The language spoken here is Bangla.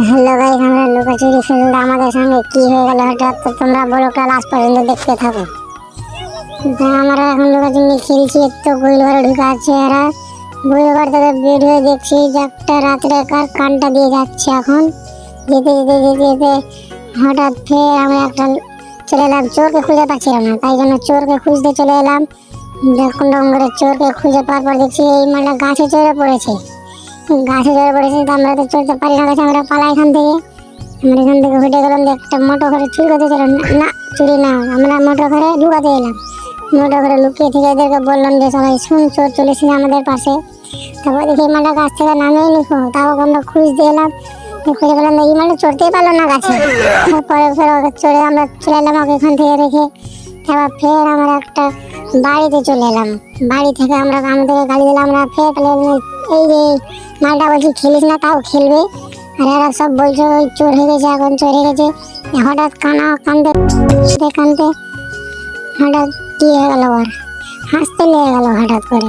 হ্যালো গাইস, আমরা লুকোচুরি খেলতে আমাদের সঙ্গে কি হয়ে গেল হঠাৎ, তো তোমরা ব্লগটা লাস্ট পর্যন্ত দেখতে থাকো। আমরা এখন লুকোচুরি খেলছি, তো গোল ঘরে ঢুকে আছে এরা। গোল ঘর থেকে বের হয়ে দেখছি যে একটা রাত্রে কার কানটা দিয়ে যাচ্ছে। এখন যেতে যেতে যেতে যেতে হঠাৎ ফের আমরা একটা চলে এলাম, চোরকে খুঁজে পাচ্ছিলাম না, তাই জন্য চোরকে খুঁজতে চলে এলাম। যখন করে চোরকে খুঁজে পাওয়ার পর দেখছি এই মালটা গাছে চড়ে পড়েছে। গাছে চড়ে পড়েছে, তো আমরা তো চড়তে পারি না গাছে, আমরা পালাই এখান থেকে। আমরা এখান থেকে হেঁটে গেলাম যে একটা মোটর ঘরে চুরি করতে চলো না, চুরি না, আমরা মোটর ঘরে ঢুকাতে এলাম। মোটর ঘরে লুকিয়ে থেকে এদেরকে বললাম যে সবাই শুন, চোর চলেছি আমাদের পাশে। তারপর দেখি এই মালটা গাছ থেকে নামিয়ে নিখো, তাও আমরা খুঁজতে এলাম, খুঁজে পেলাম এই মালটা চড়তেই পারলো না গাছে। তারপরে ফের ওকে চড়ে আমরা চলে এলাম ওকে এখান থেকে রেখে। তারপর ফের আমরা একটা বাড়িতে চলে এলাম। বাড়ি থেকে আমরা আমাদেরকে গালি দিলাম, আমরা ফের এই যে মালটা বলছি খেলিস না, তাও খেলবে। আর এরা সব বলছে ওই চোর হয়ে গেছে, এখন চোর হয়ে গেছে। হঠাৎ কানতে কানতে হঠাৎ কি হয়ে গেল, আর হাসতে লেগে গেল হঠাৎ করে।